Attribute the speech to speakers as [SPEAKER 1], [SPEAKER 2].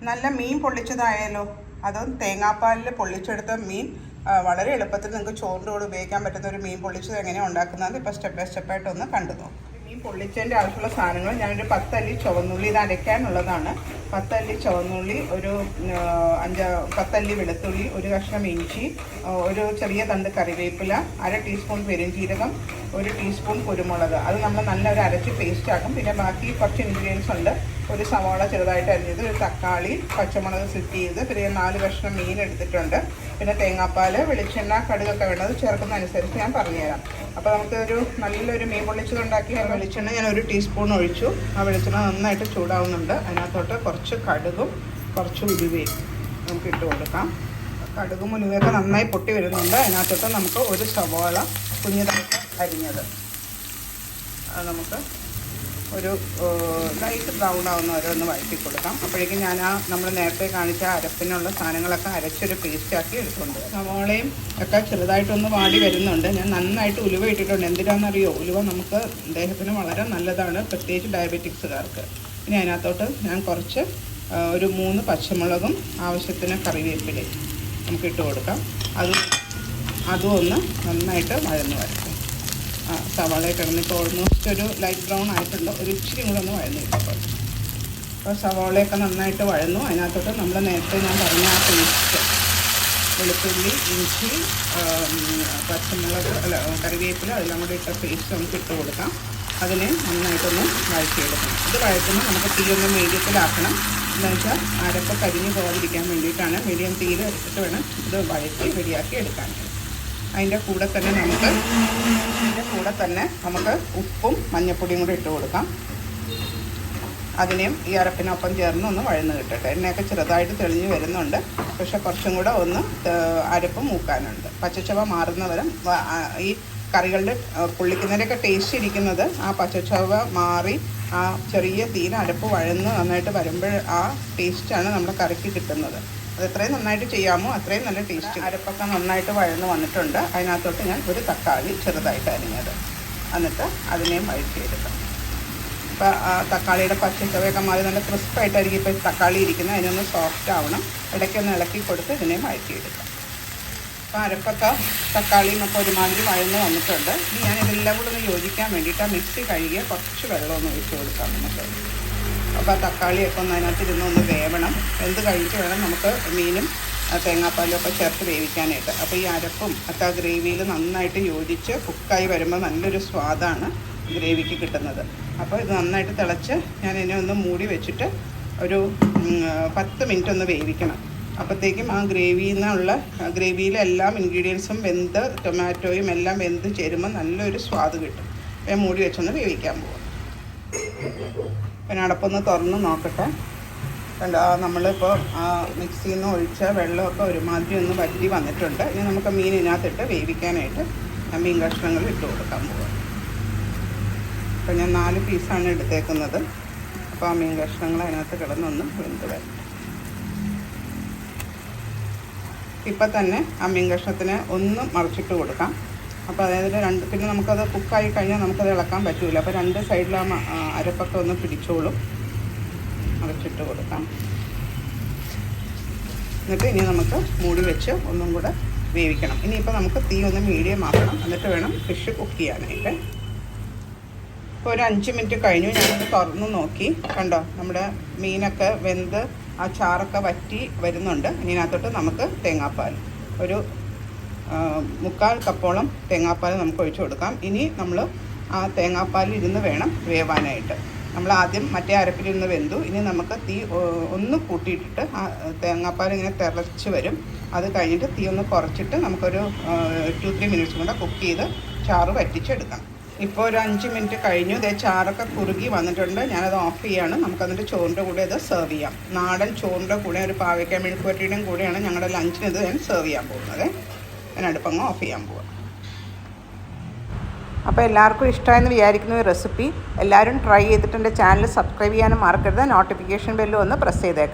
[SPEAKER 1] നല്ല മീൻ പൊള്ളിച്ചതായാലോ, അതും തേങ്ങാപ്പാലിൽ പൊള്ളിച്ചെടുത്ത മീൻ വളരെ എളുപ്പത്തിൽ നിങ്ങൾക്ക് ചോറിൻ്റെ കൂടെ ഉപയോഗിക്കാൻ പറ്റുന്ന ഒരു മീൻ പൊള്ളിച്ചത് എങ്ങനെയാണ് ഉണ്ടാക്കുന്നത് ഇപ്പോൾ സ്റ്റെപ്പ് ബൈ സ്റ്റെപ്പായിട്ടൊന്ന് കണ്ടു നോക്കും. മീൻ പൊള്ളിച്ചതിൻ്റെ ആവശ്യമുള്ള സാധനങ്ങൾ ഞാനൊരു 10 അല്ലി ചുവന്നുള്ളി, ഇത് അരയ്ക്കാനുള്ളതാണ്. 10 അല്ലി ചുവന്നുള്ളി, ഒരു 10 അല്ലി വെളുത്തുള്ളി, ഒരു കഷ്ണം ഇഞ്ചി, ഒരു ചെറിയ തണ്ട് കറിവേപ്പില, 1/2 ടീസ്പൂൺ പെരുംജീരകം, 1 ടീസ്പൂൺ കുരുമുളക്. അത് നമ്മൾ നല്ലൊരു അരച്ച് പേസ്റ്റ് ആക്കും. പിന്നെ ബാക്കി കുറച്ച് ഇൻഗ്രീഡിയൻസ് ഉണ്ട്. ഒരു സവാള ചെറുതായിട്ട് അരിഞ്ഞത്, ഒരു തക്കാളി, പച്ചമുളക് സ്ലിറ്റ് ചെയ്ത്, പിന്നെ 4 കഷ്ണം മീൻ എടുത്തിട്ടുണ്ട്. പിന്നെ തേങ്ങാപ്പാൽ, വെളിച്ചെണ്ണ, കടുകൊക്കെ വേണ്ടത് ചേർക്കുന്നതനുസരിച്ച് ഞാൻ പറഞ്ഞുതരാം. അപ്പോൾ നമുക്കൊരു നല്ലൊരു മീൻ പൊള്ളിച്ചതുണ്ടാക്കി വെളിച്ചെണ്ണ ഞാൻ 1 ടീസ്പൂൺ ഒഴിച്ചു. ആ വെളിച്ചെണ്ണ നന്നായിട്ട് ചൂടാവുന്നുണ്ട്. അതിനകത്തോട്ട് കുറച്ച് കടുകും കുറച്ച് ഉലുവയും നമുക്ക് ഇട്ട് കൊടുക്കാം. കടുകും ഉലുവയൊക്കെ നന്നായി പൊട്ടി വരുന്നുണ്ട്. അതിനകത്തോട്ട് നമുക്ക് ഒരു സവാള കുഞ്ഞിതായിട്ട് അരിഞ്ഞത് അത് നമുക്ക് ഒരു ലൈറ്റ് ബ്രൗൺ ആവുന്ന ഓരോന്ന് വഴറ്റി കൊടുക്കാം. അപ്പോഴേക്കും ഞാൻ നമ്മൾ നേരത്തെ കാണിച്ച അരപ്പിനുള്ള സാധനങ്ങളൊക്കെ അരച്ചൊരു പേസ്റ്റാക്കി എടുത്തുകൊണ്ട് സവാളയും ഒക്കെ ചെറുതായിട്ടൊന്ന് വാടി വരുന്നുണ്ട്. ഞാൻ നന്നായിട്ട് ഉലുവ ഇട്ടിട്ടുണ്ട്. എന്തിനാണെന്നറിയോ, ഉലുവ നമുക്ക് ദേഹത്തിന് വളരെ നല്ലതാണ്, പ്രത്യേകിച്ച് ഡയബറ്റിക്സുകാർക്ക്. ഇനി അതിനകത്തോട്ട് ഞാൻ കുറച്ച് ഒരു 3 പച്ചമുളകും ആവശ്യത്തിന് കറിവേപ്പിലയും നമുക്ക് ഇട്ട് കൊടുക്കാം. അതും ഒന്ന് നന്നായിട്ട് വഴന്ന് വരട്ടെ. സവാളയൊക്കെ കിടന്നിപ്പോൾ ഓൾമോസ്റ്റ് ഒരു ലൈറ്റ് ബ്രൗൺ ആയിട്ടുണ്ട്. ഒരു ഇച്ചിരി കൂടെ ഒന്ന് വഴന്ന് കിട്ടുമ്പോൾ. അപ്പോൾ സവാളയൊക്കെ നന്നായിട്ട് വഴന്നു. അതിനകത്തോട്ട് നമ്മൾ നേരത്തെ ഞാൻ പറഞ്ഞ ആ പേസ്റ്റ്, വെളുത്തുള്ളി, ഇഞ്ചി, പച്ചമുളക്, കറിവേപ്പില അതെല്ലാം കൂടി ഇട്ട പേസ്റ്റ് നമുക്ക് ഇട്ട് കൊടുക്കാം. അതിനെ നന്നായിട്ടൊന്ന് വഴറ്റിയെടുക്കണം. ഇത് വഴറ്റുമ്പോൾ നമുക്ക് തീയൊന്ന് മീഡിയത്തിലാക്കണം. എന്താണെന്ന് വെച്ചാൽ അരപ്പ് കരിഞ്ഞ് പോകാതിരിക്കാൻ വേണ്ടിയിട്ടാണ്. മീഡിയം തീയിൽ എടുത്തിട്ട് വേണം ഇത് വഴറ്റി റെഡിയാക്കി എടുക്കാൻ. അതിൻ്റെ കൂടെ തന്നെ നമുക്ക് ഉപ്പും മഞ്ഞൾപ്പൊടിയും കൂടി ഇട്ട് കൊടുക്കാം. അതിനെയും ഈ അരപ്പിനൊപ്പം ചേർന്ന് ഒന്ന് വഴന്ന് കിട്ടട്ടെ. എണ്ണയൊക്കെ ചെറുതായിട്ട് തെളിഞ്ഞ് വരുന്നുണ്ട്. പക്ഷെ കുറച്ചും കൂടെ ഒന്ന് അരപ്പ് മൂക്കാനുണ്ട്. പച്ചച്ചവ മാറുന്നവരെ ഈ കറികളുടെ പൊള്ളിക്കുന്നതിൻ്റെയൊക്കെ ടേസ്റ്റ് ഇരിക്കുന്നത് ആ പച്ചച്ചവ മാറി ആ ചെറിയ തീയിൽ അരപ്പ് വഴന്ന് നന്നായിട്ട് വരുമ്പോൾ ആ ടേസ്റ്റാണ് നമ്മുടെ കറിക്ക് കിട്ടുന്നത്. അത് എത്രയും നന്നായിട്ട് ചെയ്യാമോ അത്രയും നല്ല ടേസ്റ്റ്. അരപ്പൊക്കെ നന്നായിട്ട് വഴന്ന് വന്നിട്ടുണ്ട്. അതിനകത്തോട്ട് ഞാൻ ഒരു തക്കാളി ചെറുതായിട്ട് അരിഞ്ഞത് എന്നിട്ട് അതിനെയും വഴറ്റിയെടുക്കാം. ഇപ്പോൾ തക്കാളിയുടെ പച്ചച്ചവയൊക്കെ മാറി നല്ല ക്രിസ്പായിട്ടായിരിക്കും ഇപ്പോൾ തക്കാളി ഇരിക്കുന്നത്. അതിനൊന്ന് സോഫ്റ്റ് ആവണം. ഇടയ്ക്കൊന്ന് ഇളക്കി കൊടുത്ത് ഇതിനെയും വഴറ്റിയെടുക്കാം. അപ്പോൾ അരപ്പൊക്കെ തക്കാളിയും ഒക്കെ ഒരുമാതിരി വഴന്ന് വന്നിട്ടുണ്ട്. ഇനി ഞാൻ ഇതെല്ലാം കൂടെ ഒന്ന് യോജിക്കാൻ വേണ്ടിയിട്ട് ആ മിക്സി കഴുകിയ കുറച്ച് വെള്ളമൊന്ന് ഒഴിച്ച് കൊടുക്കാം നമുക്ക്. അപ്പോൾ തക്കാളിയൊക്കെ ഒന്ന് അതിനകത്ത് ഒന്ന് വേവണം. വെന്ത് കഴിച്ച് വേണം നമുക്ക് മീനും തേങ്ങാപ്പാലും ഒക്കെ ചേർത്ത് വേവിക്കാനായിട്ട്. അപ്പോൾ ഈ അരപ്പും ഒക്കെ ഗ്രേവിയിൽ നന്നായിട്ട് യോജിച്ച് കുക്കായി വരുമ്പോൾ നല്ലൊരു സ്വാദാണ് ഗ്രേവിക്ക് കിട്ടുന്നത്. അപ്പോൾ ഇത് നന്നായിട്ട് തിളച്ച് ഞാൻ ഇതിനെ ഒന്ന് മൂടി വെച്ചിട്ട് ഒരു 10 മിനിറ്റ് ഒന്ന് വേവിക്കണം. അപ്പോഴത്തേക്കും ആ ഗ്രേവിയിലെ എല്ലാം ഇൻഗ്രീഡിയൻസും വെന്ത് ടൊമാറ്റോയും എല്ലാം വെന്ത് ചേരുമ്പോൾ നല്ലൊരു സ്വാദ് കിട്ടും. ഞാൻ മൂടി വെച്ചൊന്ന് വേവിക്കാൻ പോവാം. പിന്നെ അടപ്പൊന്ന് തുറന്ന് നോക്കട്ടെ. കണ്ടോ, നമ്മളിപ്പോൾ ആ മിക്സിയിൽ നിന്ന് ഒഴിച്ച വെള്ളമൊക്കെ ഒരുമാതിരി ഒന്ന് വറ്റി വന്നിട്ടുണ്ട്. ഇനി നമുക്ക് മീൻ ഇതിനകത്തിട്ട് വേവിക്കാനായിട്ട് മീൻ കഷ്ണങ്ങൾ ഇട്ട് കൊടുക്കാൻ പോവാം. അപ്പോൾ ഞാൻ 4 പീസാണ് എടുത്തേക്കുന്നത്. അപ്പോൾ ആ മീൻ കഷ്ണങ്ങൾ അതിനകത്ത് കിടന്നൊന്ന് വെന്ത് വരും. ഇപ്പം തന്നെ ആ മീൻ കഷ്ണത്തിന് ഒന്ന് മറിച്ചിട്ട് കൊടുക്കാം. അപ്പോൾ അതായത് പിന്നെ നമുക്കത് കുക്കായി കഴിഞ്ഞാൽ നമുക്കത് ഇളക്കാൻ പറ്റില്ല. അപ്പോൾ 2 സൈഡിലും അരപ്പൊക്കെ ഒന്ന് പിടിച്ചോളും. മറിച്ചിട്ട് കൊടുക്കാം. എന്നിട്ട് ഇനി നമുക്ക് മൂടി വെച്ച് ഒന്നും കൂടെ വേവിക്കണം. ഇനിയിപ്പോൾ നമുക്ക് തീ ഒന്ന് മീഡിയം ആക്കണം. എന്നിട്ട് വേണം ഫിഷ് കുക്ക് ചെയ്യാനായിട്ട്. ഇപ്പോൾ ഒരു 5 മിനിറ്റ് കഴിഞ്ഞു. ഞാനത് തുറന്ന് നോക്കി. കണ്ടോ, നമ്മുടെ മീനൊക്കെ വെന്ത് ആ ചാറൊക്കെ വറ്റി വരുന്നുണ്ട്. ഇതിനകത്തോട്ട് നമുക്ക് തേങ്ങാപ്പാൽ ഒരു 3/4 കപ്പോളം തേങ്ങാപ്പാൽ നമുക്ക് ഒഴിച്ചു കൊടുക്കാം. ഇനി നമ്മൾ ആ തേങ്ങാപ്പാലിൽ ഇരുന്ന് വേണം വേവാനായിട്ട്. നമ്മൾ ആദ്യം മറ്റേ അരപ്പിലിരുന്ന് വെന്തു. ഇനി നമുക്ക് തീ ഒന്ന് കൂട്ടിയിട്ടിട്ട് ആ തേങ്ങാപ്പാൽ ഇങ്ങനെ തിളച്ച് വരും. അത് കഴിഞ്ഞിട്ട് തീ ഒന്ന് കുറച്ചിട്ട് നമുക്കൊരു 2-3 മിനിറ്റ്സ് കൊണ്ട് കുക്ക് ചെയ്ത് ചാറ് വറ്റിച്ചെടുക്കാം. ഇപ്പോൾ ഒരു 5 മിനിറ്റ് കഴിഞ്ഞു. ഇതേ ചാറൊക്കെ കുറുകി വന്നിട്ടുണ്ട്. ഞാനത് ഓഫ് ചെയ്യാണ്. നമുക്കതിൻ്റെ ചോറിൻ്റെ കൂടെ ഇത് സെർവ് ചെയ്യാം. നാടൻ ചോറിൻ്റെ കൂടെ ഒരു പാവയ്ക്ക മെഴുക്കുവരട്ടിയുടെയും കൂടെയാണ് ഞങ്ങളുടെ ലഞ്ചിന് ഇത് ഞാൻ സെർവ് ചെയ്യാൻ പോകുന്നത്. ഞാൻ അടുപ്പങ്ങ് ഓഫ് ചെയ്യാൻ പോവാം. അപ്പോൾ എല്ലാവർക്കും ഇഷ്ടമായെന്ന് വിചാരിക്കുന്ന ഈ റെസിപ്പി എല്ലാവരും ട്രൈ ചെയ്തിട്ട് എൻ്റെ ചാനൽ സബ്സ്ക്രൈബ് ചെയ്യാനും മറക്കരുത്. നോട്ടിഫിക്കേഷൻ ബെല്ലും ഒന്ന് പ്രസ് ചെയ്തേക്കണം.